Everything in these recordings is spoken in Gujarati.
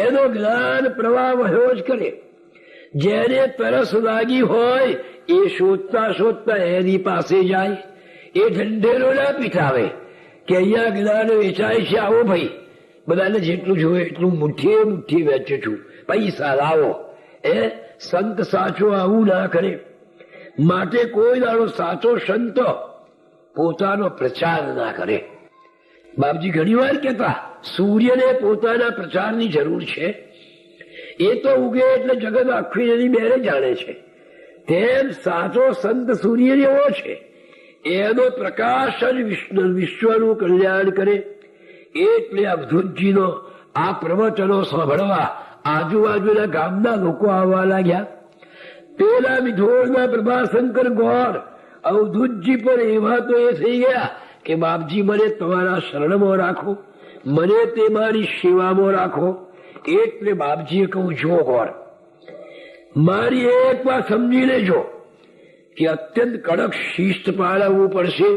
એનો જ્ઞાન પ્રવાહ વહ્યો જ કરે. જેને તરસ લાગી હોય એ શોધતા શોધતા એની પાસે જાય. એ ઢંઢેરો ના પીઠાવે કે અહીંયા જ્ઞાન વેચાય છે, આવો ભાઈ, બધાને જેટલું જોઈએ એટલું મુઠ્ઠીએ મુઠ્ઠી વેચું છું, પૈસા લાવો. સંત સાચો આવું ના કરે. માટે કોઈ દાડો સાચો સંત પોતાનો પ્રચાર ના કરે. બાપજી ઘણી વાર કહેતા સૂર્યને પોતાના પ્રચારની જરૂર છે. એ તો ઉગે એટલે જગત આખી એની બેરે જાણે છે. તેમ સાચો સંત સૂર્ય જેવો છે. એનો પ્રકાશ જ વિશ્વનું કલ્યાણ કરે. એટલે અવધૂતજીનો આ પ્રવચનો સાંભળવા આજુબાજુના ગામના લોકો આવવા લાગ્યા. પેલા મિધોળના પ્રભાશંકર ગોર અવધૂતજી પર એવા તો એ થઈ ગયા કે બાપજી મને તમારા શરણમાં રાખો, મને તે મારી સેવામાં રાખો. એટલે બાપજીએ કહું, જો ગોર, મારી એક વાત સમજી લેજો કે અત્યંત કડક શિસ્ત પાળવવું પડશે.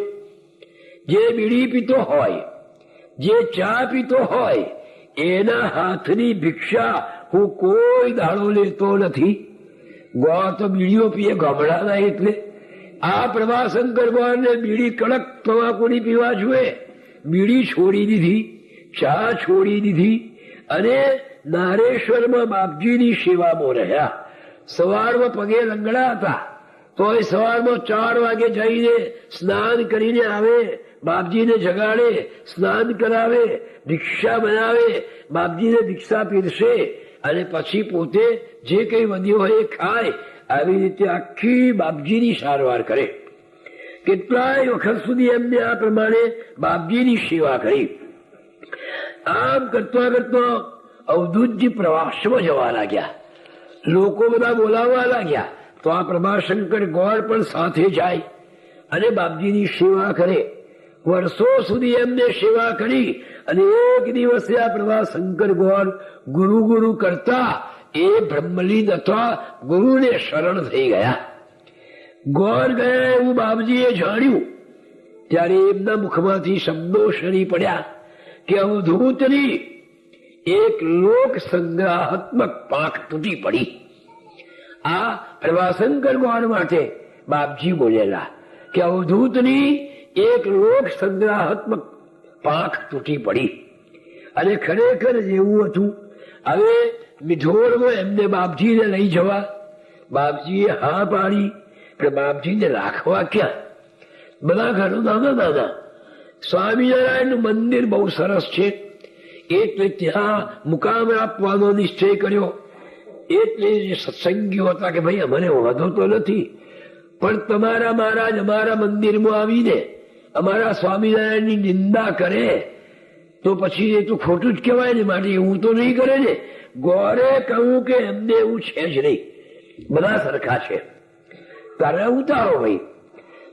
જે બીડી પીતો હોય, જે ચા પીતો હોય, એના હાથની ભિક્ષા હું કોઈ દાડો લેતો નથી. ગોળ તો બીડીઓ પીએ ગમડાના. એટલે આ પ્રભાશંકર ગોળને બીડી કડક તમાકુની પીવા જોઈએ. બીડી છોડી દીધી, ચા છોડી દીધી અને નારેશ્વરમાં બાપજીની સેવામાં રહ્યા. સવારમાં પગે લંગડા હતા તો એ સવારમાં 4 વાગે જઈને સ્નાન કરીને આવે, બાપજીને જગાડે, સ્નાન કરાવે, ભિક્ષા બનાવે, બાપજીને ભિક્ષા પીરસે અને પછી પોતે જે કઈ વધ્યો હોય એ ખાય. આવી રીતે આખી બાપજીની સારવાર કરે. કેટલાય વખત સુધી એમને આ પ્રમાણે બાપજીની સેવા કરી. આમ કરતા કરતા અવધૂતજી પ્રવાસમાં જવા લાગ્યા. લોકો બધા બોલાવવા લાગ્યા તો આ પ્રભાશંકર ગોળ પણ સાથે જાય અને બાપજીની સેવા કરે. વર્ષો સુધી એમને સેવા કરી અને એક દિવસે આ પ્રભાશંકર ગોળ ગુરુ ગુરુ કરતા એ બ્રહ્મલીન અથવા ગુરુને શરણ થઈ ગયા. ગોળ ગયા એવું બાપજીએ જાણ્યું ત્યારે એમના મુખમાંથી શબ્દો શરી પડ્યા કે અવધૂતની એક લોક સંગ્રહાત્મક પાંખ તૂટી પડી. આ પ્રભાશંકર ગોળ માટે બાપજી બોલેલા કે અવધૂતની એક લોક સંગ્રહાત્મક પાંખ તૂટી પડી. અને ખરેખર જેવું હતું. હવે મિધોળમાં એમને બાપજીને લઈ જવા બાપજીએ હા પાડી, પણ બાપજીને રાખવા ક્યાં? બધા ઘણો નાના નાના. સ્વામિનારાયણનું મંદિર બહુ સરસ છે એટલે ત્યાં મુકામ આપવાનો નિશ્ચય કર્યો. એટલે સત્સંગીઓ હતા કે ભાઈ અમને વાંધો તો નથી, પણ તમારા મહારાજ અમારા મંદિરમાં આવીને અમારા સ્વામિનારાયણની નિંદા કરે તો પછી એ તો ખોટું જ કહેવાય ને. માટે એવું તો નહીં કરે ને. ગોરે કહું કે એમને એવું છે જ નહીં, બધા સરખા છે. તારે ઉતારો ભાઈ.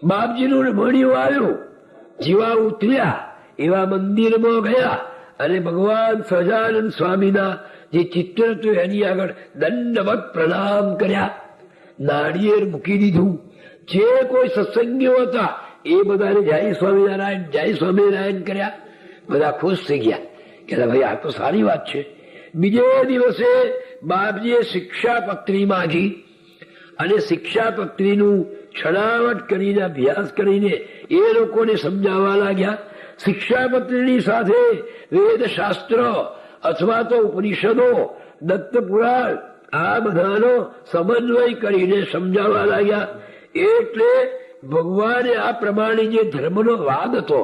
બાપજીનું ભણ્યું આવ્યું, જેવા ઉતર્યા એવા મંદિરમાં ગયા અને ભગવાન સહજાનંદ સ્વામીના જે ચિત્ર હતું એની આગળ દંડવત પ્રણામ કર્યા, નાળિયેર મૂકી દીધું. જે કોઈ સત્સંગીઓ હતા એ બધાને જય સ્વામિનારાયણ જય સ્વામિનારાયણ કર્યા. બધા ખુશ થઈ ગયા કે ભાઈ આ તો સારી વાત છે. બીજે દિવસે બાપજીએ શિક્ષાપત્રી માંગી અને શિક્ષાપત્રીનું છણાવટ કરીને અભ્યાસ કરીને એ લોકોને સમજાવવા લાગ્યા. શિક્ષાપત્રીની સાથે વેદશાસ્ત્ર અથવા તો ઉપનિષદો, દત્ત પુરાણ આ બધાનો સમન્વય કરીને સમજાવવા લાગ્યા. એટલે ભગવાને આ પ્રમાણે જે ધર્મનો વાદ હતો,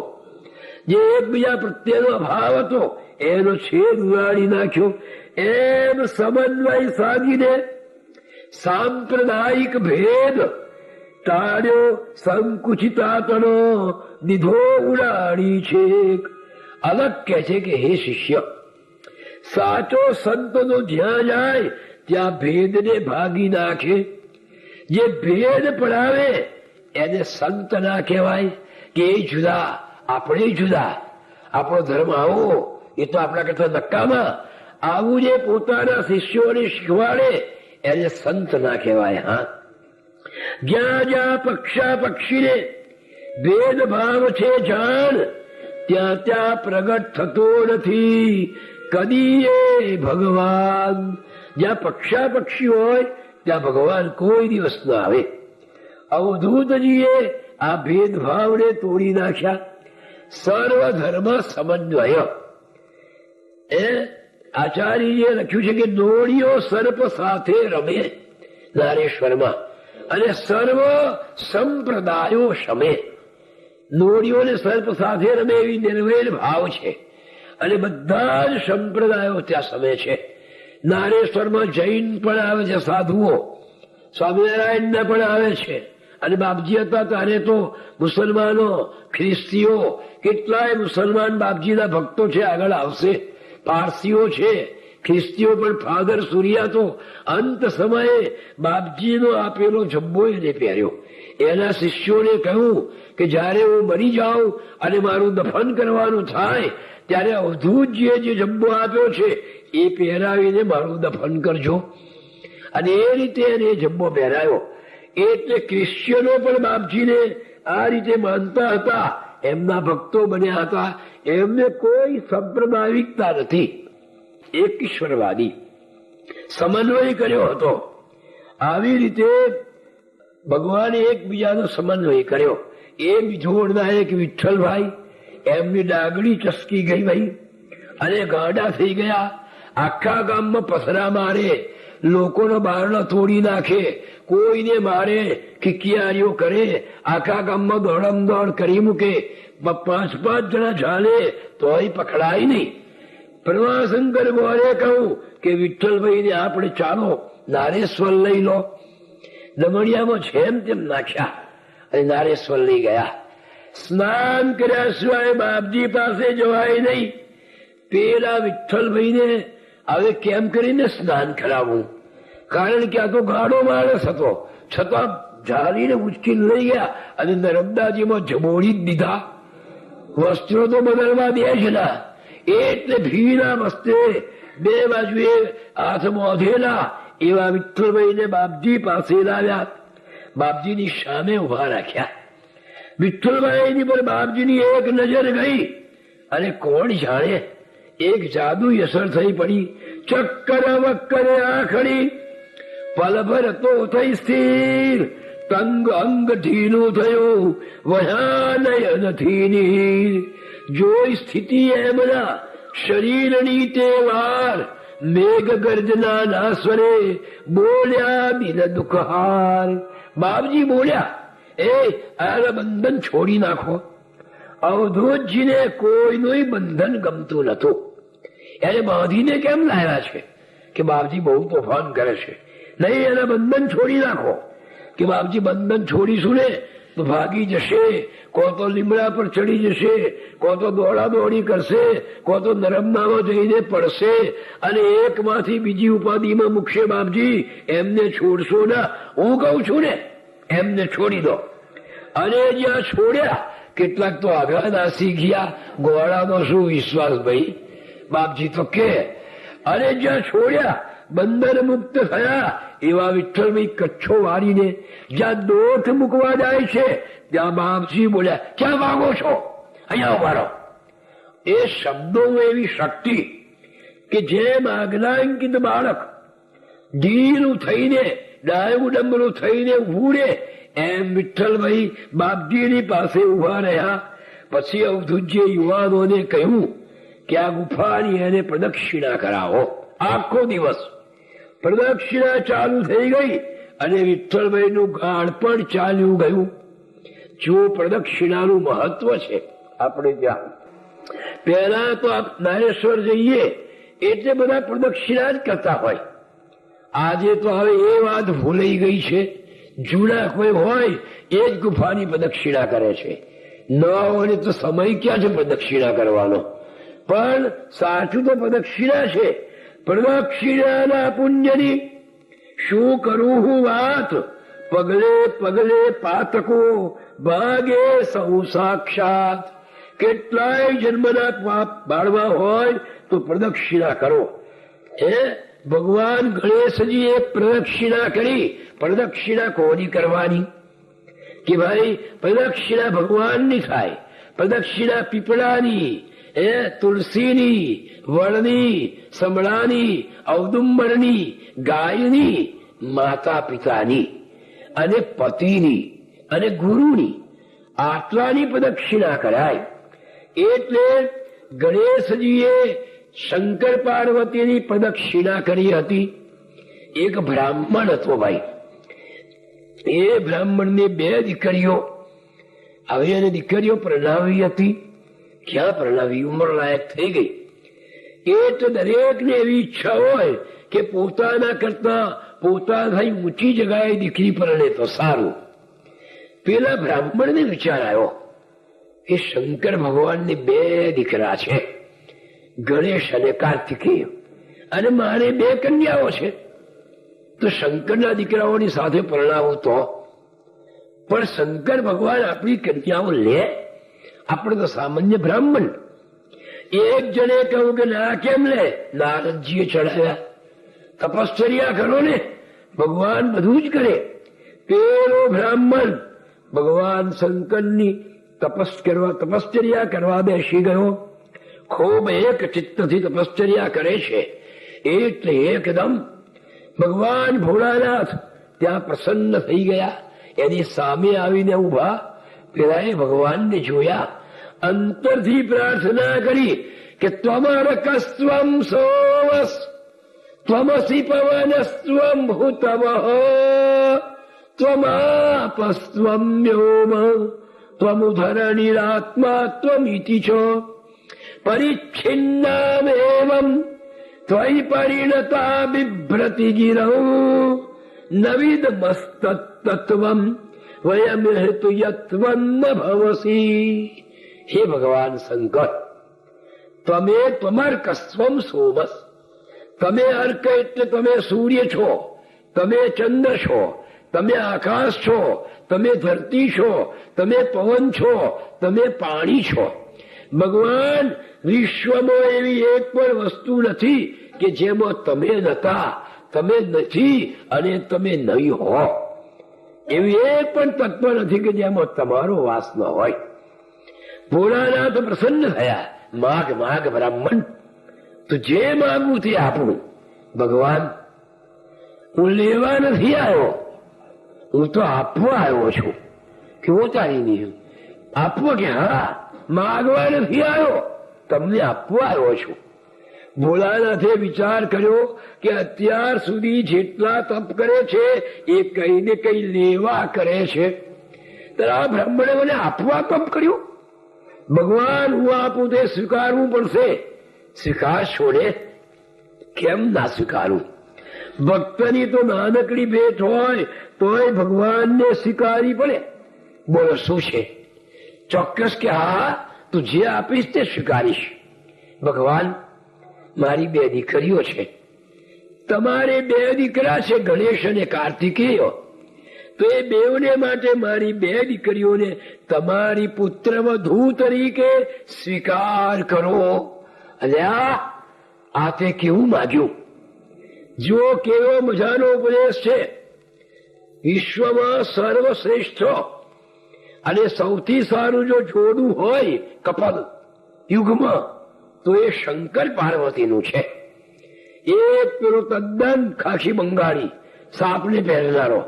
જે એકબીજા પ્રત્યેનો ભાવ હતો એનો છેદ ઉડાડી નાખ્યો. એમ સમન્વય સાધીને સાંપ્રદાયિક ભેદ ટાળ્યો. સંકુચિતાતનો દીધો ઉડાડી છે. અલગ કહે છે કે હે શિષ્ય, સાચો સંતનો જ્યાં જાય ત્યાં ભેદને ભાગી નાખે. જે ભેદ પડાવે એને સંત ના કહેવાય કે એ જુદા આપણે જુદા, આપણો ધર્મ આવો, એ તો આપણા કરતા નક્કામાં. આવું જે પોતાના શિષ્યોને શીખવાડે એને સંત ના કહેવાય. હા, જ્યાં જ્યાં પક્ષા પક્ષીને ભેદભાવ છે જાણ, ત્યાં ત્યાં પ્રગટ થતો નથી કદીએ ભગવાન. જ્યાં પક્ષા પક્ષી હોય ત્યાં ભગવાન કોઈ દિવસ ન આવે. અવધૂતજીએ આ ભેદભાવને તોડી નાખ્યા. સર્વધર્મ સમન્વય. આચાર્યએ લખ્યું છે કે નોળીઓ સર્પ સાથે રમે નારેશ્વરમાં, અને સર્વ સંપ્રદાયો શમે. નોળીઓને સર્પ સાથે રમે એવી નિર્વેદ ભાવ છે, અને બધા જ સંપ્રદાયો ત્યાં સમે છે. નારેશ્વરમાં જૈન પણ આવે છે, સાધુઓ, સ્વામિનારાયણના પણ આવે છે. અને બાપજી હતા ત્યારે તો મુસલમાનો, ખ્રિસ્તીઓ, કેટલાય મુસલમાન બાપજીના ભક્તો છે, આગળ આવશે. પારસીઓ છે, ખ્રિસ્તીઓ પણ. ફાધર સૂર્યા તો અંત સમયે બાપજીનો આપેલો જબ્બો એને પહેર્યો. એના શિષ્યોને કહ્યું કે જયારે હું મરી જાઉં અને મારું દફન કરવાનું થાય ત્યારે અવધૂતજીએ જે જબ્બો આપ્યો છે એ પહેરાવીને મારું દફન કરજો. અને એ રીતે એને જબ્બો પહેરાયો. એટલે ક્રિશ્ચિયનો પણ બાપજીને આ રીતે માનતા હતા, એમના ભક્તો બન્યા હતા. એમને કોઈ સાંપ્રદાયિકતા નથી, એક ઈશ્વરવાદી સમન્વય કર્યો હતો. આવી રીતે ભગવાને એકબીજાનો સમન્વય કર્યો. એ બીજોડના એક વિઠ્ઠલભાઈ, એમની ડાગડી ચસકી ગઈ ભાઈ, અને ગાડા થઈ ગયા. આખા ગામમાં પસરા મારે, લોકોનો બારણો તોડી નાખે, કોઈને મારે, કિકિયારીઓ કરે, આખા ગામમાં દોડમ દોડ કરી મૂકે. 5-5 જણા ચાલે તોય પકડાય નહીં. પ્રભાશંકર ગોરે કહ્યું કે વિઠ્ઠલભાઈને આપણે ચાલો નારેશ્વર લઈ લો. દમણિયામાં જેમ તેમ નાખ્યા અને નારેશ્વર લઈ ગયા. સ્નાન કર્યા સિવાય બાપજી પાસે જવાય નહીં. પેલા વિઠ્ઠલભાઈને હવે કેમ કરીને સ્નાન કરાવવું, કારણ કે આ તો ગાડો માણસ હતો, છતાં જારીને ઉચકીને લઈ ગયા અને નર્મદાજીમાં જબોડી જ દીધા. વસ્ત્રો તો બદલવા દે જ ના. એટલે ભીના વસ્ત્રે બે બાજુએ હાથ મોધેલા એવા વિઠ્ઠલભાઈને બાપજી પાસે લાવ્યા. બાપજીની સામે ઉભા રાખ્યા. વિઠ્ઠલભાઈની પર બાપજીની એક નજર ગઈ, અને કોણ જાણે એક જાદુ અસર થઈ પડી. ચક્કર વક્કરે આખડી, પલભર તો થઈ સ્થિર, તંગ અંગ ઢીલું થયું, વહાનયનથી નીર. જોઈ સ્થિતિ એમના શરીરની તે વાર, મેઘ ગર્જના ના સ્વરે બોલ્યા દિલ દુઃખહાર. બાપજી બોલ્યા, એ આના બંધન છોડી નાખો. અવધૂતજીને કોઈનું બંધન ગમતું નતું. એને બાંધીને કેમ લાવ્યા છે કે બાપજી બહુ તોફાન કરે છે? નહીં, એના બંધન છોડી નાખો. કે બાપજી બંધન છોડીશું ને તો ભાગી જશે, કો તો લીમડા પર ચડી જશે, કો તો દોડા દોડી કરશે, કો તો નરમનામાં જઈને પડશે, અને એકમાંથી બીજી ઉપાધિમાં મૂકશે. બાપજી એમને છોડશો ના, હું કઉ છું ને, એમને છોડી દો. અને જ્યાં છોડ્યા કેટલાક તો આગળ નાસી ગયા. ગોળાનો શું વિશ્વાસ ભાઈ, બાપજી તો કે. અને જ્યાં છોડ્યા બંધન મુક્ત થયા એવા વિઠ્ઠલભાઈ કચ્છો વાળીને જ્યાં દોઠ મૂકવા જાય છે ત્યાં બાપજી બોલ્યા, ક્યાં ભાગો છો, અહીંયા ઉભા રહો. એ શબ્દોમાં એવી શક્તિ કે જેમ આજ્ઞાંકિત બાળક ઢીલું થઈને, ડાયું ડમરું થઈને ઉભું રહે, એમ વિઠ્ઠલભાઈ બાપજીની પાસે ઉભા રહ્યા. પછી અવધૂતજીએ યુવાનોને કહ્યું કે આ ગુફાની એને પ્રદક્ષિણા કરાવો. આખો દિવસ પ્રદક્ષિણા ચાલુ થઈ ગઈ, અને વિઠ્ઠલભાઈનું ગાળ પણ ચાલ્યું ગયું. જો પ્રદક્ષિણાનું મહત્વ છે આપણે ત્યાં. પહેલા તો નારેશ્વર જઈએ એટલે બધા પ્રદક્ષિણા જ કરતા હોય. આજે તો હવે એ વાત ભૂલાઈ ગઈ છે. જૂના કોઈ હોય એ જ ગુફાની પ્રદક્ષિણા કરે છે. નવા હોય તો સમય ક્યાં છે પ્રદક્ષિણા કરવાનો? પણ સાચું તો પ્રદક્ષિણા છે. પ્રદક્ષિણાના પુણ્યની શું કરું હું વાત, પગલે પગલે પાતકો ભાગે સૌ સાક્ષાત. કેટલાય જન્મના પાપ બાળવા હોય તો પ્રદક્ષિણા કરો. ભગવાન ગણેશજીએ પ્રદક્ષિણા કરી. પ્રદક્ષિણા કોની કરવાની? કે ભાઈ પ્રદક્ષિણા ભગવાનની થાય, પ્રદક્ષિણા પીપળાની, તુલસીની, વડની, સમળાની, ઔદુંબરની, ગાયની, માતા પિતાની અને પતિની અને ગુરુની આટલાની પ્રદક્ષિણા કરાય. એટલે ગણેશજીએ શંકર પાર્વતીની પ્રદક્ષિણા કરી હતી. એક બ્રાહ્મણ હતો ભાઈ. એ બ્રાહ્મણને 2 દીકરીઓ. હવે એને દીકરીઓ પરણાવી હતી. ક્યાં પરણાવી? ઉંમર લાયક થઈ ગઈ. એટલે દરેકને એવી ઈચ્છા હોય કે પોતાના કરતા પોતાથી ઊંચી જગ્યાએ દીકરી પરણે તો સારું. પેલા બ્રાહ્મણને વિચાર આવ્યો કે શંકર ભગવાનને 2 દીકરા છે, ગણેશ અને કાર્તિકેય, અને મારે 2 કન્યાઓ છે, તો શંકરના દીકરાઓની સાથે પરણાવું તો પણ શંકર ભગવાન આપણી કન્યાઓ લે? આપણે તો સામાન્ય બ્રાહ્મણ. એક જણે કહ્યું કે ના, કેમ લે? નારદજીએ ચડાવ્યા. તપશ્ચર્યા કરો ને, ભગવાન બધું જ કરે. પેલો બ્રાહ્મણ ભગવાન શંકરની તપશ્ચર્યા કરવા બેસી ગયો. ખૂબ એક ચિત્તથી તપશ્ચર્યા કરે છે. એટલે એકદમ ભગવાન ભોળાનાથ ત્યાં પ્રસન્ન થઈ ગયા. એની સામે આવીને ઉભા. પેલાએ ભગવાનને જોયા, અંતરથી પ્રાર્થના કરી કે ત્વમરકસ્ત્વમ સોમસ ત્વમસી પવનસ્ત્વમ ભૂતવઃ ત્વમાપસ્ત્વમ વ્યોમ ત્વમુધરણીરાત્મા ત્વમિતિ ચ પરિચ્છિન્નામેવં ત્વયि પરિણતા બિભ્રતિ ગિરૌ નવિદમસ્તત્વમ વયમેતુ યત્વં ન ભવસી. હે ભગવાન શંકર, તમે ત્વમર્કસ્ત્વમ સોમસ, તમે અર્ક એટલે તમે સૂર્ય છો, તમે ચંદ્ર છો, તમે આકાશ છો, તમે ધરતી છો, તમે પવન છો, તમે પાણી છો. ભગવાન, વિશ્વમાં એવી એક પણ વસ્તુ નથી કે જેમાં તમે નતા, તમે નથી અને તમે નહીં હો. એવી એક પણ તત્વ નથી કે જેમાં તમારો વાસ ન હોય. ભોળાનાથ પ્રસન્ન થયા. માગ માગ બ્રાહ્મણ, તો જે માગવું તે આપણું. ભગવાન, હું લેવા નથી આવ્યો, હું તો આપવા આવ્યો છું. કેવો તારી નિયમ? આપવો કે? હા, માગવા નથી આવ્યો, તમને આપવા આવ્યો છું. ભોળાનાથે વિચાર કર્યો કે અત્યાર સુધી જેટલા તપ કરે છે એ કઈ ને કઈ લેવા કરે છે, તો આ બ્રાહ્મણે મને આપવા તપ કર્યું. ભગવાન, હું આપું તે સ્વીકારવું પડશે. સ્વીકાર છોડે? કેમ ના સ્વીકારું? ભક્તની તો નાનકડી ભેટ હોય તોય ભગવાનને સ્વીકારવી પડે. બોલો શું છે? ચોક્કસ કે હા, તું જે આપીશ તે સ્વીકારીશ. ભગવાન, મારી 2 દીકરીઓ છે, તમારે 2 દીકરા છે, ગણેશ અને કાર્તિકેય. તો એ બેઉને માટે મારી 2 દીકરીઓને તમારી પુત્રવધુ તરીકે સ્વીકાર કરો. અલ્યા, આ તે કેવું માગ્યું? જો કેવો મજાનો ઉપદેશ છે. વિશ્વમાં સર્વશ્રેષ્ઠ અને સૌથી સારું જો જોડું હોય કપલ યુગમાં, તો એ શંકર પાર્વતીનું છે. એક પેલો તદ્દન ખાખી બંગાળી સાપને પહેરનારો,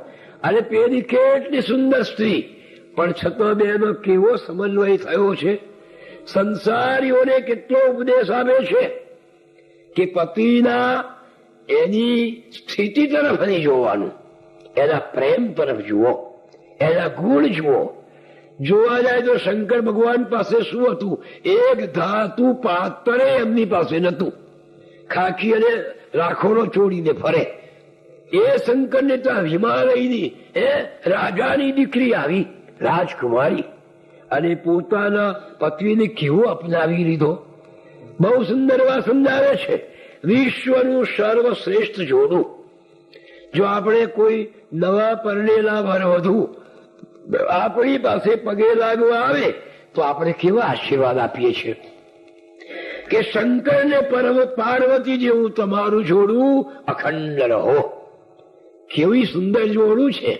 અને પેલી કેટલી સુંદર સ્ત્રી, પણ છતાં બેનો કેવો સમન્વય થયો છે. સંસારીઓને કેટલો ઉપદેશ આપે છે કે પતિના એની સ્થિતિ તરફ નહીં જોવાનું, એના પ્રેમ તરફ જુઓ, એના ગુણ જુઓ. જોવા જાય તો શંકર ભગવાન પાસે શું હતું? એક ધાતુ પાત્ર એમની પાસે નતું. ખાખી અને રાખોડો ચોડીને ફરે. એ શંકરને તો હિમાલયની રાજાની દીકરી આવી, રાજકુમારી, અને પોતાના પત્નીને કેવો અપનાવી લીધો. બહુ સુંદર વાત સમજાવે છે. વિશ્વનું સર્વશ્રેષ્ઠ જોડું. જો આપણે કોઈ નવા પરણેલા વરવધુ આપણી પાસે પગે લાગવા આવે તો આપણે કેવા આશીર્વાદ આપીએ છીએ કે શંકર ને પાર્વતી જેવું તમારું જોડું અખંડ રહો. કેવી સુંદર જોડું છે.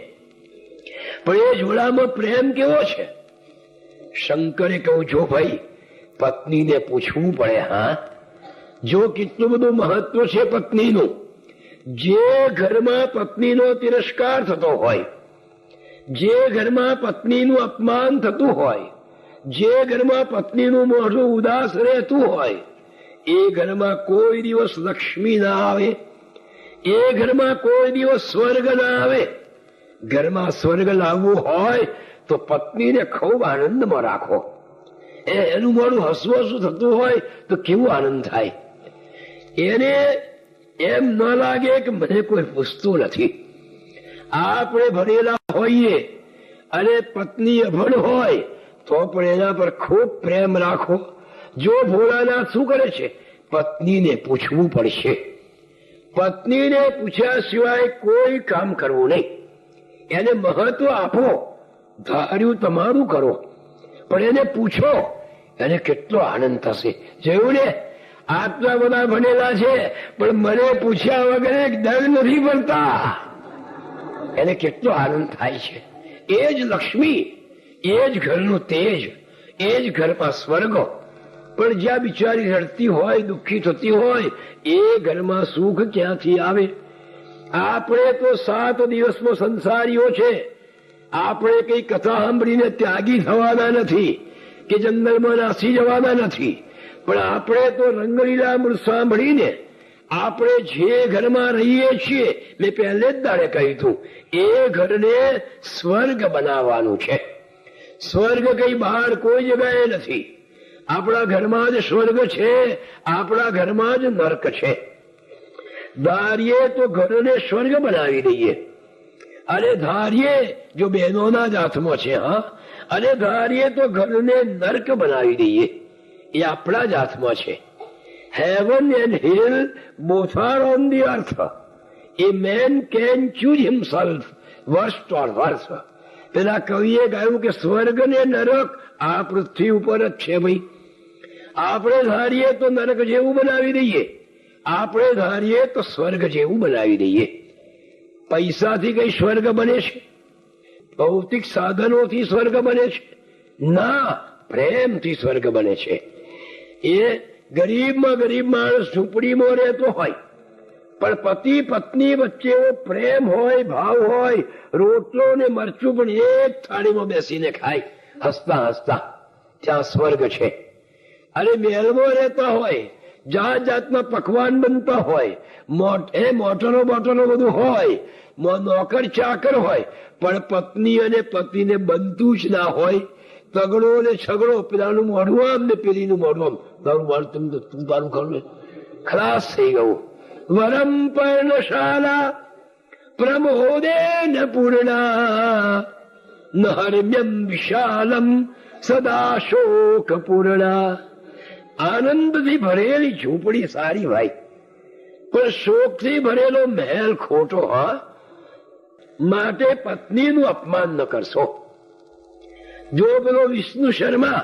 પણ એ જોડામાં પ્રેમ કેવો છે? શંકરે કહ્યું, જો ભાઈ, પત્નીને પૂછવું પડે. હા, જો કેટલું બધું મહત્વ છે પત્નીનું. જે ઘરમાં પત્નીનો તિરસ્કાર થતો હોય, જે ઘરમાં પત્નીનું અપમાન થતું હોય, જે ઘરમાં પત્નીનું મોઢું ઉદાસ રહેતું હોય, એ ઘરમાં કોઈ દિવસ લક્ષ્મી ના આવે, એ ઘરમાં કોઈ દિવસ સ્વર્ગ ના આવે. ઘરમાં સ્વર્ગ લાવવું હોય તો પત્નીને ખૂબ આનંદમાં રાખો. એનું મોઢું હસવું હસવું થતું હોય તો કેવું આનંદ થાય. એને એમ ન લાગે કે મને કોઈ પૂછતું નથી. આપણે ભણેલા હોઈએ અને પત્ની અભણ હોય તો પણ એના પર ખૂબ પ્રેમ રાખો. જો ભોળાનાથ શું કરે છે? પત્નીને પૂછવું પડશે. પત્નીને પૂછ્યા સિવાય કોઈ કામ કરવું નહીં. એને મહત્વ આપો, ધાર્યું તમારું કરો, પણ એને પૂછો. એને કેટલો આનંદ થશે. જોયું ને, આટલા બધા ભણેલા છે પણ મને પૂછ્યા વગર એક દળ નથી ભરતા. એને કેટલો આનંદ થાય છે. એ જ લક્ષ્મી, એ જ ઘરનું તેજ, એ જ ઘરમાં સ્વર્ગ. પણ જ્યાં બિચારી રડતી હોય, દુઃખી થતી હોય, એ ઘરમાં સુખ ક્યાંથી આવે? આપણે તો 7 દિવસનો સંસારીઓ છે. આપણે કઈ કથા સાંભળીને ત્યાગી થવાના નથી કે જંગલમાં નાસી જવાના નથી. પણ આપણે તો રંગલીલા સાંભળીને આપણે જે ઘરમાં રહીએ છીએ, મેં પહેલે જ દાડે કહ્યું હતું, એ ઘરને સ્વર્ગ બનાવવાનું છે. સ્વર્ગ કઈ બહાર કોઈ જગ્યાએ નથી. આપણા ઘરમાં જ સ્વર્ગ છે, આપણા ઘરમાં જ નર્ક છે. ધારીએ તો ઘરને સ્વર્ગ બનાવી દઈએ, અને ધારીએ જો બહેનોના જ હાથમાં છે, હા, અને ધારીએ તો ઘરને નર્ક બનાવી દઈએ, એ આપણા જ હાથમાં છે. Heaven and hell both are on the earth. A man can choose himself, worst or worse. પેલા કવિએ કહ્યું કે સ્વર્ગ ને નરક આ પૃથ્વી ઉપર જ છે ભાઈ. આપણે ધારીએ તો નરક જેવું બનાવી દઈએ, આપણે ધારીએ તો સ્વર્ગ જેવું બનાવી દઈએ. પૈસાથી કઈ સ્વર્ગ બને છે? ભૌતિક સાધનોથી સ્વર્ગ બને છે? ના, પ્રેમથી સ્વર્ગ બને છે. એ ગરીબમાં ગરીબ માણસ ઝૂંપડીમાં રહેતો હોય, પણ પતિ પત્ની વચ્ચે એવો પ્રેમ હોય, ભાવ હોય, રોટલો ને મરચું પણ એક થાળીમાં બેસીને ખાય, હસતા હસતા, ત્યાં સ્વર્ગ છે. અને મહેલમાં રહેતા હોય, જાત જાતના પકવાન બનતા હોય, મોટરો બોટલો બધું હોય, નોકર ચાકર હોય, પણ પત્ની અને પતિને બનતું જ ના હોય. તગડો ને છગડો, પેલાનું મોઢું આમ ને પેલીનું મોઢું આમ, તારું મારું તું તારું ખરું ખલાસ થઈ ગયું. વરમ પર્ણશાલા પ્રમોદેન પૂર્ણા નહર્મ્યમ વિશાલમ સદા શોક પૂર્ણા. આનંદથી ભરેલી ઝૂંપડી સારી ભાઈ, પણ શોકથી ભરેલો મહેલ ખોટો. હા, માટે પત્નીનું અપમાન ન કરશો. જો પેલો વિષ્ણુ શર્મા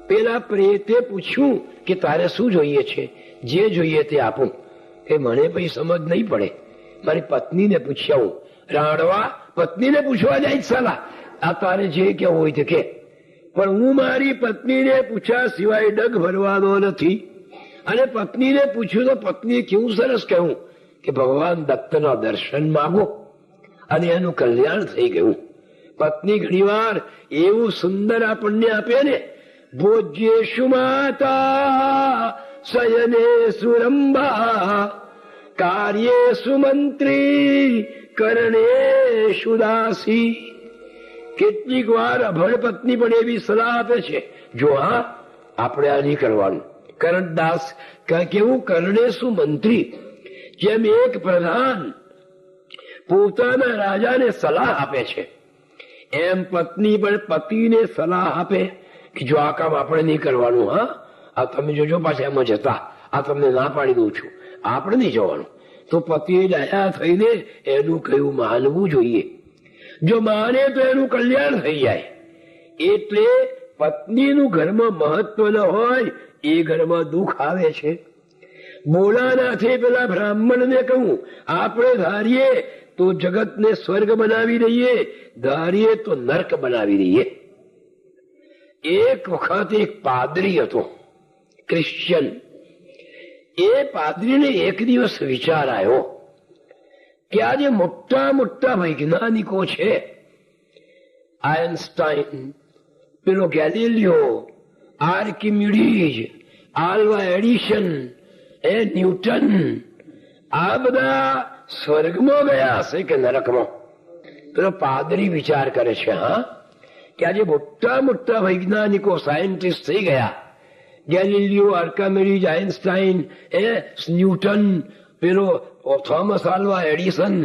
પેલા પ્રેતે પૂછ્યું કે તારે શું જોઈએ છે? જે જોઈએ તે આપું. કે મને પછી સમજ નહીં પડે, મારી પત્નીને પૂછ્યા. હું રાણવા પત્નીને પૂછવા જાય સાલા, આ તારે જે કેવું હોય તે કે, પણ હું મારી પત્નીને પૂછ્યા સિવાય ડગ ભરવાનો નથી. અને પત્નીને પૂછ્યું તો પત્નીએ કેવું સરસ કહ્યું કે ભગવાન દત્તના દર્શન માગો અને એનું કલ્યાણ થઈ ગયું. પત્ની ઘણી વાર એવું સુંદર આપણને આપે ને, ભોજ્યેશુ માતા શયને સુરંભા કાર્યેશુ મંત્રી કરણેશુ દાસી. કેટલીક વાર અભણ પત્ની પણ એવી સલાહ આપે છે, જો હા આપણે આ નહીં કરવાનું. કરણદાસ કેવું? કરણેશુ મંત્રી. જેમ એક પ્રધાન પોતાના રાજાને સલાહ આપે છે, એમ પત્ની પણ પતિને સલાહ આપે કે જો આ કામ આપણે નહીં કરવાનું, હા, આ તમે જોજો પાછા એમાં જતા, આ તમને ના પાડી દઉં છું, આપણે નહીં જવાનું. તો પતિએ દયા થઈને એનું કયું માનવું જોઈએ. જો માને તો એનું કલ્યાણ થઈ જાય. એટલે પત્નીનું ઘરમાં મહત્વ ન હોય, એ ઘરમાં દુઃખ આવે છે. ભોળાનાથે પેલા બ્રાહ્મણને કહ્યું, આપણે ધારીએ તો જગતને સ્વર્ગ બનાવી દઈએ, ધારીએ તો નર્ક બનાવી દઈએ. એક વખત એક પાદરી હતો, ક્રિશ્ચિયન. એ પાદરીને એક દિવસ વિચાર આવ્યો કે આ જે મોટા મોટા વૈજ્ઞાનિકો છે, આયન્સ્ટાઈન, પેલો ગેલિલિયો, આર્કિમિડીઝ, આલ્વા એડિશન, ન્યૂટન, આ બધા સ્વર્ગમાં ગયા હશે કે નરકમાં? પેલો પાદરી વિચાર કરે છે, હા, કે આજે મોટા મોટા વૈજ્ઞાનિકો, સાયન્ટિસ્ટ થઈ ગયા, ગેલિલિયો, આર્કિમિડીઝ, આઇન્સ્ટાઈન, ન્યૂટન, પેલો થોમસ આલ્વા એડિસન,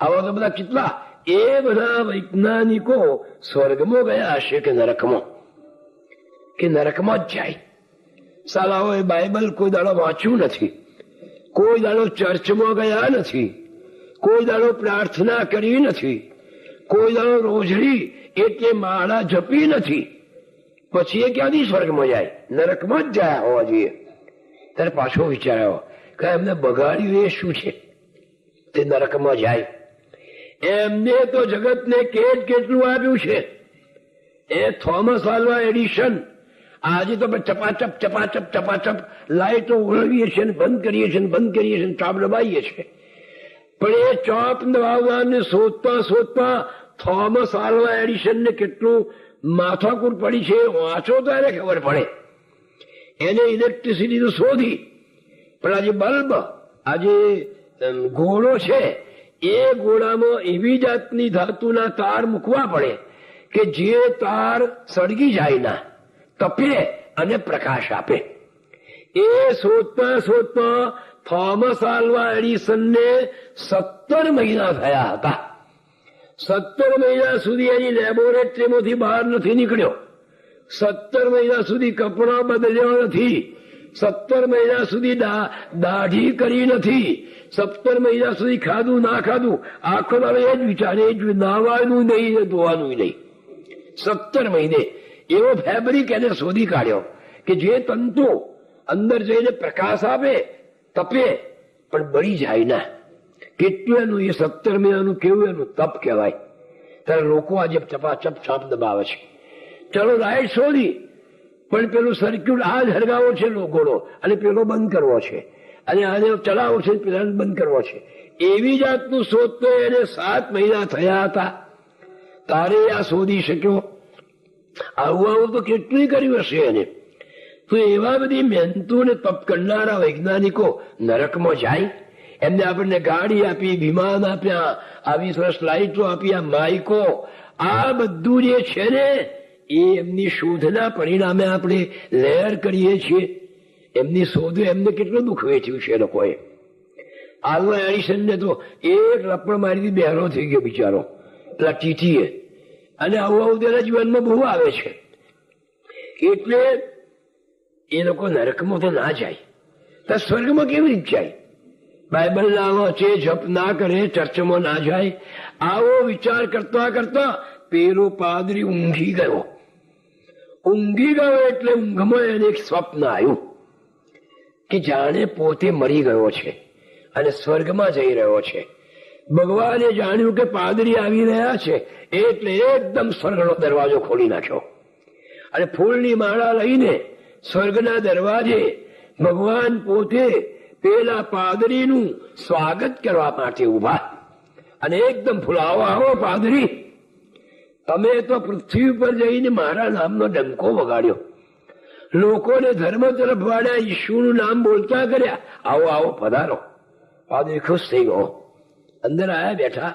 આવા તો બધા કેટલા, એ બધા વૈજ્ઞાનિકો સ્વર્ગમાં ગયા હશે કે નરકમાં? કે નરકમાં જ જાય. સાલાઓએ બાઇબલ કોઈ દાડો વાંચ્યું નથી, કોઈ દાડો ચર્ચમાં ગયા નથી, કોઈ દાડો પ્રાર્થના કરી નથી, કોઈ દાડો રોજડી એટલે માળા જપી નથી. પછી એ ક્યાંથી સ્વર્ગમાં જાય? નરકમાં જ જાય હોવા જોઈએ. ત્યારે પાછો વિચાર આવ્યો કે એમને બગાડ્યું એ શું છે તે નરકમાં જાય? એમને તો જગતને કેટલું આપ્યું છે. એ થોમસ આલ્વા એડિશન, આજે તો ચપાચપ ચપાચપ ચપાચપ લાઈટો ઓળવીએ છીએ, બંધ કરીએ છીએ, બંધ કરીએ છીએ, ચાપ દબાવીએ છીએ. પણ એ ચોપ દબાવવાને શોધતા શોધતા થોમસ આલ્વા એડિશન ને કેટલું માથાકૂટ પડી છે, વાંચો ત્યારે ખબર પડે. એને ઇલેક્ટ્રિસિટી તો શોધી, પણ આજે બલ્બ, આજે ગોળો છે, એ ગોળામાં એવી જાતની ધાતુના તાર મૂકવા પડે કે જે તાર સળગી જાય ના, તપે અને પ્રકાશ આપે. એ શોધતા શોધતા થોમસ આલ્વા એડિસનને 17 મહિના થયા હતા. 17 મહિના સુધી એની લેબોરેટરીમાંથી બહાર નથી નીકળ્યો. 17 મહિના સુધી કપડા બદલ્યો નથી. 17 મહિના સુધી દાઢી કરી નથી. 17 મહિના સુધી ખાધું ના ખાધું, આખો દાડો એ જ વિચારે, એ જ નાવાનું નહીં, ધોવાનું નહીં. 17 મહિને એવો ફેબ્રિક એને શોધી કાઢ્યો કે જે તંતુ અંદર જઈને પ્રકાશ આપે, તપે, પણ બળી જાય ના. કેટલું એનું એ 17 મહિનાનું કેવું એનું તપ કહેવાય. ત્યારે લોકો આજે ચપાચપ છાપ દબાવે છે. ચલો લાઈટ શોધી, પણ પેલું સર્ક્યુટ આ જ હરગાવો છે ગોળો, અને પેલો બંધ કરવો છે, અને આને ચલાવો છે, પેલા બંધ કરવો છે. એવી જાતનું શોધતો એને 7 મહિના થયા હતા. તારે આ શોધી શક્યો? આવું તો કેટલું કર્યું હશે એને. તો એવા બધી મહેનતુ ને તપ કરનારા વૈજ્ઞાનિકો નરકમાં જાય? એમને આપણને ગાડી આપી, વિમાન આપ્યા, આવી સરસ લાઈટો આપી, આ માઇકો, આ બધું જે છે ને એ એમની શોધના પરિણામે આપણે લહેર કરીએ છીએ. એમની શોધો એમને કેટલું દુઃખ વેચ્યું છે લોકોએ. આલ્વા એડિસનને તો એક લપડ મારીથી બહેરો થઈ ગયો બિચારો, પેલા ટીટીએ. અને આવું તેના જીવનમાં બહુ આવે છે. એટલે એ લોકો નરકમાં તો ના જાય, તો સ્વર્ગમાં કેવી રીતે જાય? બાઇબલ ના વાંચે, જપ ના કરે, ચર્ચમાં ના જાય. આવો વિચાર કરતા કરતા પેલો પાદરી ઊંઘી ગયો. ઊંઘી ગયો એટલે ઊંઘમાં એને એક સ્વપ્ન આવ્યું કે જાણે પોતે મરી ગયો છે અને સ્વર્ગમાં જઈ રહ્યો છે. ભગવાને જાણ્યું કે પાદરી આવી રહ્યા છે, એટલે એકદમ સ્વર્ગનો દરવાજો ખોલી નાખ્યો, અને ફૂલની માળા લઈને સ્વર્ગના દરવાજે ભગવાન પોતે પેલા પાદરીનું સ્વાગત કરવા માટે ઉભા. અને એકદમ ફૂલાવો, આવો પાદરી, તમે તો પૃથ્વી ઉપર જઈને મારા નામનો ડંકો વગાડ્યો, લોકોને ધર્મ તરફ વાળ્યા, ઈશ્વરનું નામ બોલતા કર્યા, આવો આવો પધારો. પાદરી ખુશ થઈ ગયો, અંદર આયા બેઠા.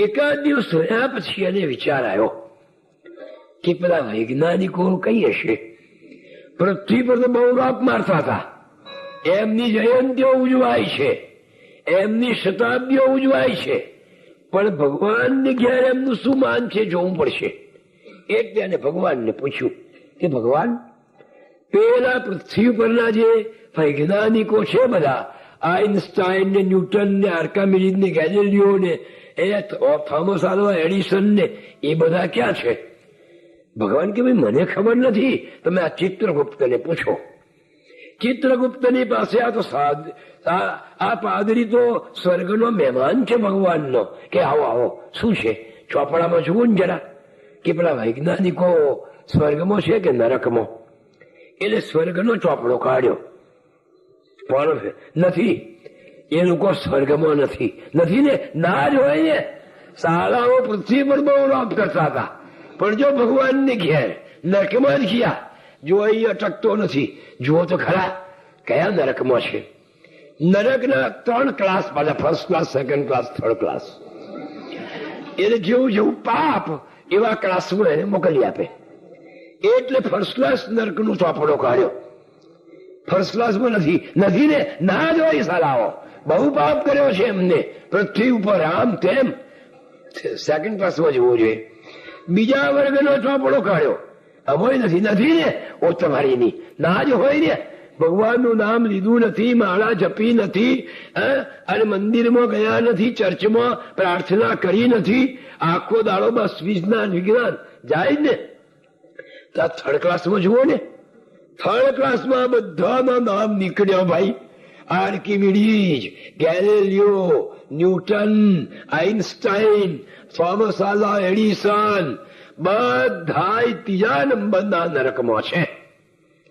એકાદ દિવસ રહ્યા પછી એને વિચાર આવ્યો કે પેલા વૈજ્ઞાનિકો કઈ હશે? પૃથ્વી પર તો બહુ રાપ મારતા હતા, એમની જયંતીઓ ઉજવાય છે, એમની શતાબ્દીઓ ઉજવાય છે, પણ ભગવાનને ઘેર એમનું શું માન છે જોવું પડશે. એટલે એને ભગવાનને પૂછ્યું કે ભગવાન, પેલા પૃથ્વી પરના જે વૈજ્ઞાનિકો છે બધા, આઇન્સ્ટાઈન ને, ન્યૂટન ને, આર્કિમિડીઝ ને, ગેલિલિયો ને, થોમસ આલ્વા એડિસન ને, એ બધા ક્યાં છે? ભગવાન કે ભાઈ મને ખબર નથી, તમે આ ચિત્રગુપ્તને પૂછો. ચિત્રગુપ્તની પાસે આ પાદરી તો સ્વર્ગનો મહેમાન છે ભગવાનનો, કે આવો આવો, શું છે ચોપડામાં જુઓ ને જરા. કે પેલા વૈજ્ઞાનિકો સ્વર્ગમાં છે કે નરકમાં? એટલે સ્વર્ગનો ચોપડો કાઢ્યો, પણ નથી. એ લોકો સ્વર્ગમાં નથી. નથી ને, ના જ હોય ને. શાળાઓ પૃથ્વી પર બહુ લાભ કરતા હતા, પણ જો ભગવાનને ઘેર નરકમાં જ ગયા. જો અહીં અટકતો નથી. જુઓ તો ખરા કયા નરકમાં છે. નરકના 3 ક્લાસ પાછા, first class, second class, third class. એટલે જેવું જેવું પાપ એવા ક્લાસમાં એને મોકલી આપે. એટલે ફર્સ્ટ ક્લાસ નરકનો ચોપડો કાઢ્યો. ફર્સ્ટ ક્લાસમાં નથી. નથી ને, ના જ હોય. સાલાઓ બહુ પાપ કર્યો છે એમને પૃથ્વી ઉપર, આમ તેમ. સેકન્ડ ક્લાસમાં જવું જોઈએ. બીજા વર્ગનો ચોપડો કાઢ્યો. અમોય નથી. નથી ને, ઓ તમારી ની ના જ હોય ને. ભગવાનનું નામ લીધું નથી, માળા જપી નથી, અને મંદિરમાં ગયા નથી, ચર્ચમાં પ્રાર્થના કરી નથી, આખો દાડો બસ વિજ્ઞાન વિજ્ઞાન જાય ને. થર્ડ ક્લાસમાં જુઓ ને. થર્ડ ક્લાસમાં બધાના નામ નીકળ્યા ભાઈ. Archimedes, Galileo, Newton, Einstein, Thomas Alva Edison, બધા 3જા નંબરના નરકમાં છે.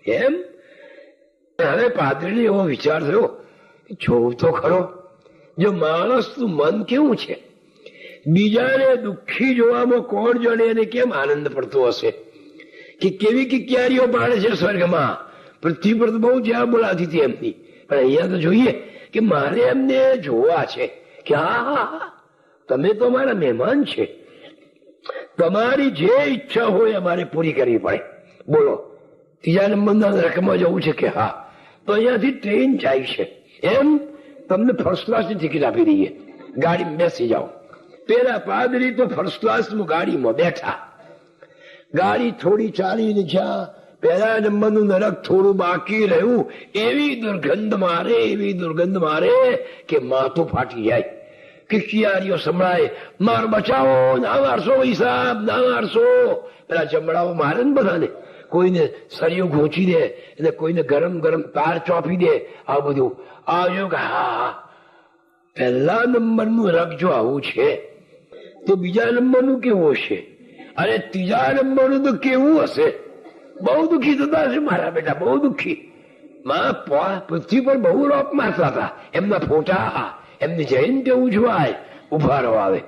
એમ હવે પાદરીને એવો વિચાર થયો, જોવું તો ખરો, જો માણસનું મન કેવું છે. બીજાને દુઃખી જોવામાં કોણ જાણે એને કેમ આનંદ પડતો હશે, કે કેવી કિક્યારીઓ પાડે છે સ્વર્ગમાં. પૃથ્વી પર તો બહુ જ્યાં બોલાતી હતી એમની, પણ અહીંયા તો જોઈએ કે મારે એમને જોવા છે કે હા, તમે તો મારા મહેમાન છે, તમારી જે ઈચ્છા હોય અમારે પૂરી કરવી પડે. બોલો, 3જા નંબરના નરકમાં જવું છે કે હા, તો અહીંયાથી ટ્રેન જાય છે, એમ તમને ફર્સ્ટ ક્લાસની ટિકિટ આપી દઈએ, ગાડીમાં બેસી જાઓ. પેલા પાદરી તો ફર્સ્ટ ક્લાસમાં ગાડીમાં બેઠા. ગાડી થોડી ચાલીને જ્યાં 1લા નંબરનું નરક થોડું બાકી રહ્યું, એવી દુર્ગંધ મારે, એવી દુર્ગંધ મારે કે માથું ફાટી જાય. કિકિયારીઓ સંભળાય, માર બચાવો, ના મારશો સાહેબ, ના મારશો. પેલા જમડાઓ મારે ને બધાને, કોઈને સળિયું ઘોંચી દે, અને કોઈને ગરમ ગરમ તાર ચોપી દે. આ બધું આવ્યું કે હા, 1લા નંબરનું નરક જો આવું છે તો 2જા નંબરનું કેવું હશે, અને 3જા નંબરનું તો કેવું હશે. બહુ દુઃખી થતા હશે મારા બેટા, બહુ દુઃખી. પૃથ્વી પર બહુ રોપ મારતા હતા. એમના ફોટા, એમની જયંતી ઉજવાય, ઉભારો આવે.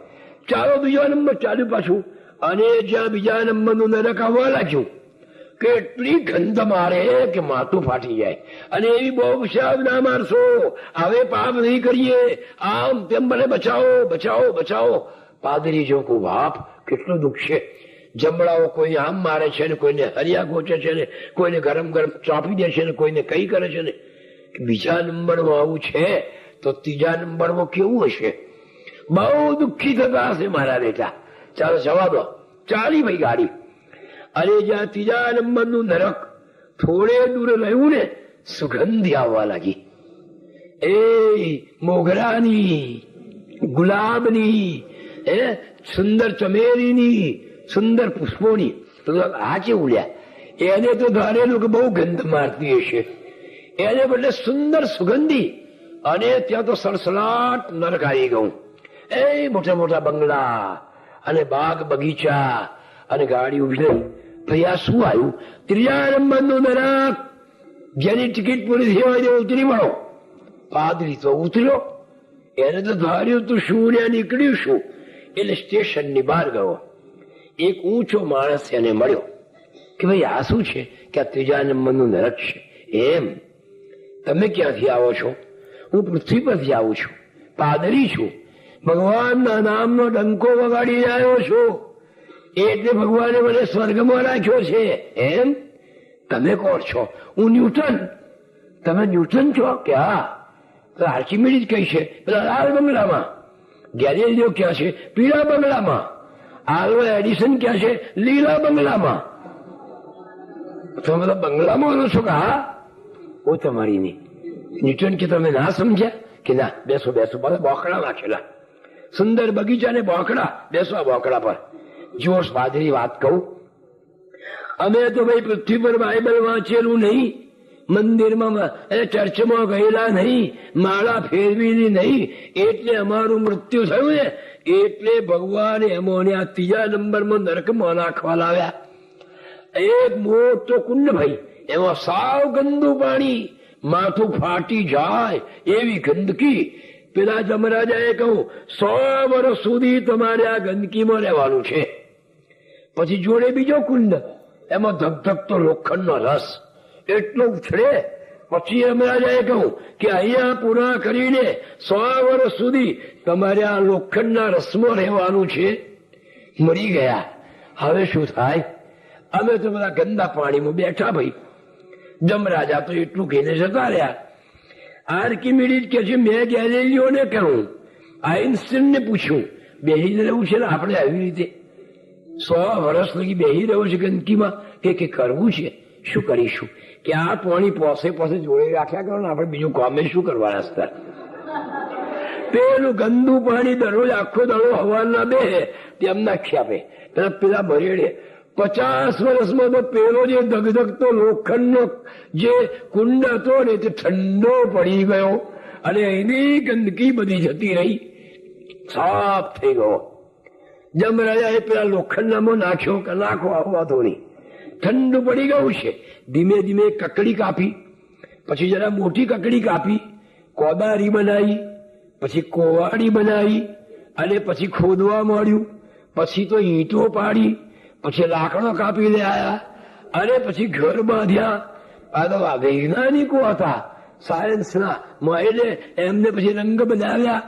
ચાલો 2જા નંબર ચાલ્યું પાછું, અને જ્યાં 2જા નંબરનું નરક આવવા લાગ્યું, કેટલી ગંધ મારે કે માથું ફાટી જાય. અને એવી બહુ વિશાળ, ના મારશો, હવે પાપ નહીં કરીએ, આમ તેમ, મને બચાવો, બચાવો, બચાવો. પાદરી જો કો બાપ, કેટલું દુઃખ છે. જમડાઓ કોઈ આમ મારે છે ને, કોઈને હરિયા ગોચે છે ને, કોઈને ગરમ ગરમ ચોપી દે છે ને, કોઈને કઈ કરે છે ને. 2જા નંબરમાં આવું છે તો 3જા નંબરમાં કેવું હશે. બહુ દુઃખી થતા હશે મારા બેટા. ચાલો જવા દો. ચાલી ભાઈ ગાડી. અને જ્યાં 3જા નંબરનું નરક થોડે દૂર રહ્યું ને, સુગંધી આવવા લાગી. એ મોગરાની, ગુલાબની, સુંદર ચમેલીની, સુંદર પુષ્પોની. તો આ કેવું લ્યા, એને તો ધારેલું કે બહુ ગંધ મારતી હશે, એને બદલે સુંદર સુગંધી. અને ત્યાં તો સડસડાટ નરક આવી ગયું. એ મોટા મોટા બંગલા અને બાગ બગીચા અને ગાડી ઉભી રહી. ભાઈ આ શું આવ્યું? 3જા નંબરનું નરક. જેની ટિકિટ પૂરી થઈ હોય ઉતરી મળો. પાદરી તો ઉતર્યો, એને તો ધાર્યું તું શું ને નીકળ્યું શું. એટલે સ્ટેશનની બહાર ગયો. એક ઊંચો માણસ એને મળ્યો કે ભાઈ આ શું છે? કે આ 3જા નંબરનું નરક છે. એમ, તમે ક્યાંથી આવો છો? હું પૃથ્વી પરથી આવું છું, પાદરી છું, ભગવાનના નામનો ડંકો વગાડી આવ્યો છું, એટલે ભગવાને મને સ્વર્ગમાં રાખ્યો છે. એમ, તમે કોણ છો? હું ન્યૂટન. તમે ન્યૂટન છો? કે હા. આર્કિમિડીઝ કઈ છે? પેલા લાલ બંગલામાં. ગેલિલિયો ક્યાં છે? પીળા બંગલામાં. આલ્વા એડિસન ક્યાં છે? લીલા બંગલામાં. તમે બધા બંગલામાં છો? કે હા. ઓ તમારી ની. ન્યૂટન કે તમે ના સમજ્યા? કે ના, બેસો બેસો. બધા બોકડા નાખેલા, સુંદર બગીચા ને બોકડા, બેસો આ બોકડા પર. જો પાદરી વાત કહું, અમે તો ભાઈ પૃથ્વી પર બાઇબલ વાંચેલું નહીં, મંદિરમાં ચર્ચમાં ગયેલા નહીં, માળા ફેરવીની નહીં, એટલે અમારું મૃત્યુ થયું ને એટલે ભગવાને એમોને આ 3જા નંબરમાં નરકમાં નાખવા લાવ્યા. એક મોટો કુંડ ભાઈ, એમાં સાવ ગંદુ પાણી, માથું ફાટી જાય એવી ગંદકી. પેલા જમરાજાએ કહ્યું 100 વર્ષ સુધી તમારે આ ગંદકીમાં રહેવાનું છે. પછી જોડે બીજો કુંડ, એમાં ધગધગતો લોખંડનો રસ એટલો ઉછળે. પછી જમરાજાએ કહ્યું કે અહીંયા પૂરા કરીને 100 વર્ષ સુધી તમારે આ લોખંડના રસમાં રહેવાનું છે. મરી ગયા. હવે શું થાય? અમે તો બધા ગંદા પાણીમાં બેઠા ભાઈ. જમરાજા તો એટલું કહીને જતા રહ્યા. આર્કિમીડીઝ કે છે મેં ગેલિલીઓને કહ્યું, આઇન્સ્ટાઈનને પૂછ્યું, બેહીને રહેવું છે ને આપણે આવી રીતે 100 વર્ષ લગી બેહી રહ્યો છે ગંદકીમાં, કે કરવું છે, શું કરીશું? કે આ પાણી પોસે જોડે રાખ્યા કરો ને, આપણે બીજું કામે શું કરવાના હતા? પેલું ગંદુ પાણી દરરોજ આખો દાડો હવાના બે તેમ નાખી આપે. પેલા ભરેડે 50 વર્ષમાં તો પેલો જે ધગધગતો લોખંડનો જે કુંડ હતો ને તે ઠંડો પડી ગયો અને એની ગંદકી બધી જતી રહી, સાફ થઈ ગયો. જમરાજાએ પેલા લોખંડનામાં નાખ્યો કે નાખો આવવા થોડી, ઠંડુ પડી ગયું છે. ધીમે ધીમે કકડી કાપી, પછી જરા મોટી કકડી કાપી, કોદારી બનાવી, પછી કોવાડી બનાવી અને પછી ખોદવા માંડ્યું. પછી તો ઈંટો પાડી, પછી લાકડો કાપી લે આયા અને પછી ઘર બાંધ્યા. આ તો વૈજ્ઞાનિકો હતા સાયન્સના, એટલે એમને પછી રંગ બનાવ્યા.